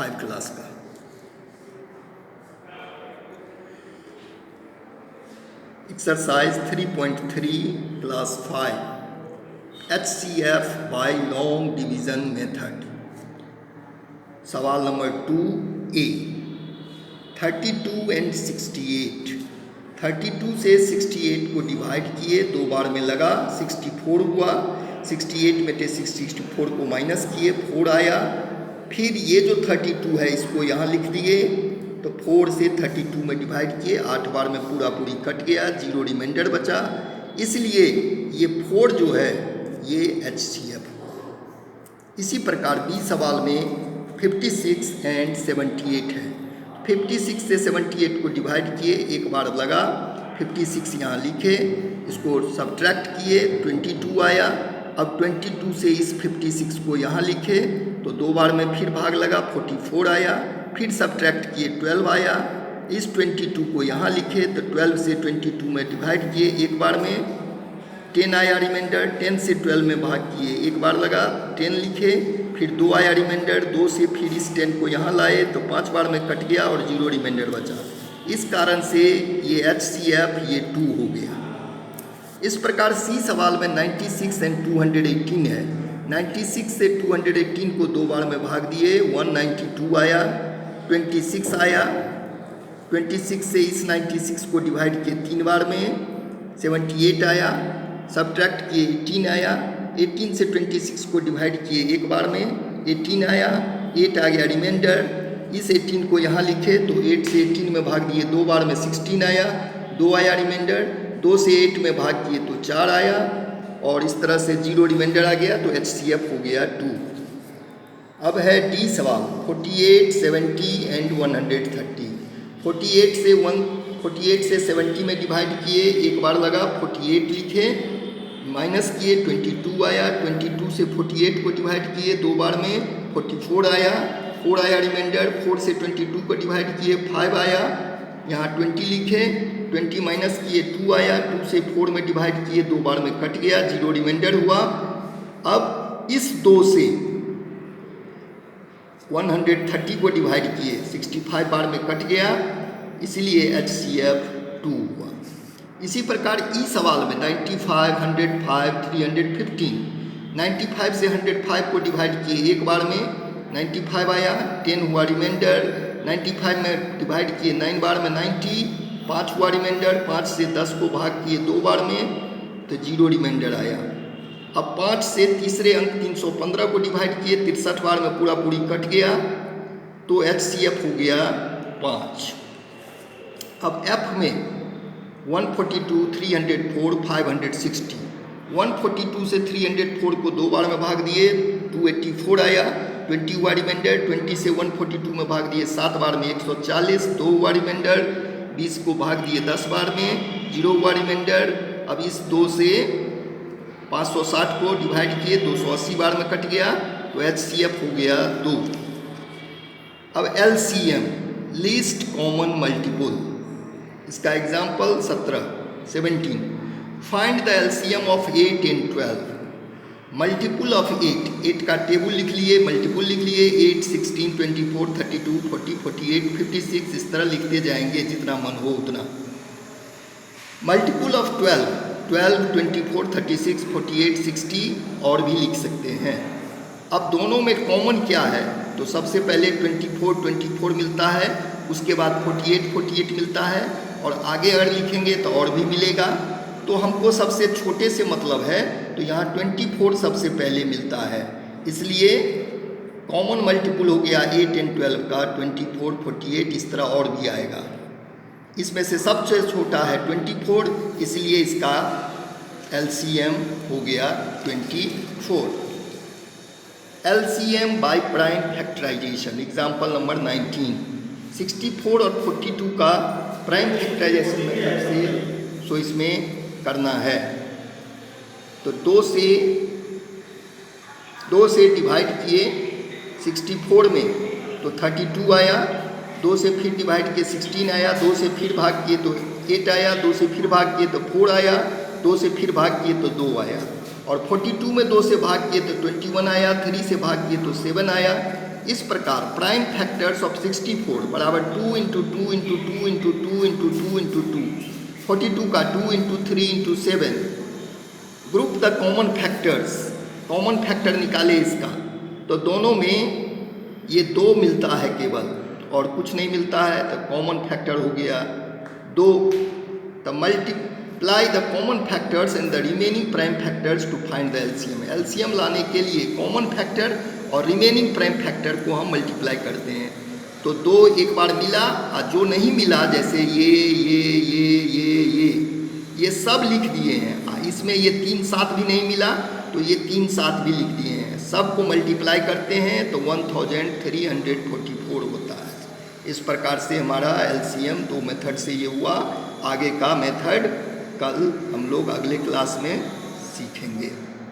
5 class का। Exercise 3.3 class 5 HCF by long division method. सवाल number 2A 32 and 68। 32 से 68 को डिवाइड किए, 2 बार में लगा, 64 हुआ। 68 में से 64 को माइनस किए, 4 आया। फिर ये जो 32 है इसको यहाँ लिख दिए, तो 4 से 32 में डिवाइड किए, 8 बार में पूरा पूरी कट गया, 0 रिमाइंडर बचा। इसलिए ये 4 जो है ये HCF। इसी प्रकार बी सवाल में 56 एंड 78 है। 56 से 78 को डिवाइड किए, 1 बार लगा, 56 यहाँ लिखे, इसको सब्ट्रैक्ट किए, 22 आया। अब 22 से इस 56 को यहाँ लिखे, तो 2 बार में फिर भाग लगा, 44 आया। फिर सब्ट्रैक्ट किए, 12 आया। इस 22 को यहाँ लिखे, तो 12 से 22 में डिवाइड किए, 1 बार में 10 आया रिमाइंडर। 10 से 12 में भाग किए, 1 बार लगा, 10 लिखे। फिर 2 आया रिमाइंडर, 2 से फिर इस 10 को यहाँ लाए, तो 5 बार में कट गया और 0 रिमाइंडर बचा। इस कारण से ये HCF ये 2 हो गया। इस प्रकार सी सवाल में 96 एंड 218 है। 96 से 218 को 2 बार में भाग दिए, 192 आया। 26 आया, 26 से इस 96 को डिवाइड किए, 3 बार में 78 आया। सब्ट्रैक्ट किए, 18 आया। 18 से 26 को डिवाइड किए, 1 बार में 18 आया, 8 आ गया रिमाइंडर। इस 18 को यहाँ लिखे, तो 8 से 18 में भाग दिए, 2 बार में 16 आया, 2 आया रिमाइंडर। 2 से 8 में भाग किए तो 4 आया, और इस तरह से 0 रिमाइंडर आ गया, तो HCF हो गया 2। अब है डी सवाल 48, 70 एंड 130। 48 से 70 में डिवाइड किए, 1 बार लगा, 48 लिखे, माइनस किए, 22 आया। 22 से 48 को डिवाइड किए, 2 बार में 44 आया, 4 आया रिमाइंडर। 4 से 22 को डिवाइड किए, 5 आया, यहाँ 20 लिखे, 20 माइनस किए, 2 आया। 2 से 4 में डिवाइड किए, 2 बार में कट गया, 0 रिमाइंडर हुआ। अब इस 2 से 130 को डिवाइड किए, 65 बार में कट गया, इसलिए HCF 2 हुआ। इसी प्रकार ई सवाल में 95, 105, 315। 95 से 105 को डिवाइड किए, 1 बार में 95 आया, 10 हुआ रिमाइंडर। 95 में डिवाइड किए, 9 बार में 90, 5 हुआ रिमाइंडर। 5 से 10 को भाग किए, 2 बार में, तो 0 रिमाइंडर आया। अब 5 से तीसरे अंक 315 को डिवाइड किए, 63 बार में पूरा पूरी कट गया, तो HCF हो गया 5। अब F में 142, 304, 560। 142 से 304 को 2 बार में भाग दिए, 284 आया। 20 हुआ रिमाइंडर। 20 से 142 में भाग दिए, 7 बार में 140, 2 हुआ रिमाइंडर। 20 को भाग दिए 10 बार में, 0 हुआ रिमाइंडर। अब इस 2 से 560 को डिवाइड किए, 280 बार में कट गया, तो HCF हो गया 2। अब LCM लीस्ट कॉमन मल्टीपल, इसका example 17 find the LCM of 8 and 12। Multiple of 8 का टेबल लिख लिए, मल्टीपल लिख लिए, 8, 16, 24, 32, 40, 48, 56, इस तरह लिखते जाएंगे जितना मन हो उतना। मल्टीपल ऑफ 12, 24, 36, 48, 60 और भी लिख सकते हैं। अब दोनों में कॉमन क्या है, तो सबसे पहले 24 मिलता है, उसके बाद 48 मिलता है, और आगे अगर लिखेंगे तो और भी मिलेगा। तो हमको सबसे छोटे से मतलब है, तो यहाँ 24 सबसे पहले मिलता है, इसलिए कॉमन मल्टीपल हो गया 8 एंड 12 का 24, 48, इस तरह और भी आएगा। इसमें से सबसे छोटा है 24, इसलिए इसका LCM हो गया 24। LCM by prime factorisation, example number 19। 64 और 42 का प्राइम फैक्टराइजेशन मेथड से सो इसमें करना है, तो 2 से डिवाइड किए 64 में, तो 32 आया। 2 से फिर डिवाइड किए, 16 आया। 2 से फिर भाग किए तो 8 आया। 2 से फिर भाग किए तो 4 आया। 2 से फिर भाग किए तो 2 आया। और 42 में 2 से भाग किए तो 21 आया। 3 से भाग किए तो 7 आया। इस प्रकार प्राइम फैक्टर्स ऑफ 64 बराबर 2 into 2 into 2 into 2 into 2 into 2, 42 का 2 into 3 into 7। Group the common factors, common factor निकाले इसका, तो दोनों में ये 2 मिलता है केवल और कुछ नहीं मिलता है, तो कॉमन फैक्टर हो गया 2। तो multiply the common factors and the remaining prime factors to find the LCM. LCM लाने के लिए कॉमन फैक्टर और रिमेनिंग प्राइम फैक्टर को हम मल्टीप्लाई करते हैं। तो 2 एक बार मिला, और जो नहीं मिला जैसे ये सब लिख दिए हैं। इसमें ये 3 7 भी नहीं मिला, तो ये 3 7 भी लिख दिए हैं। सबको मल्टीप्लाई करते हैं तो 1344 होता है। इस प्रकार से हमारा एलसीएम 2 मेथड से ये हुआ। आगे का मेथड कल हम लोग अगले क्लास में सीखेंगे।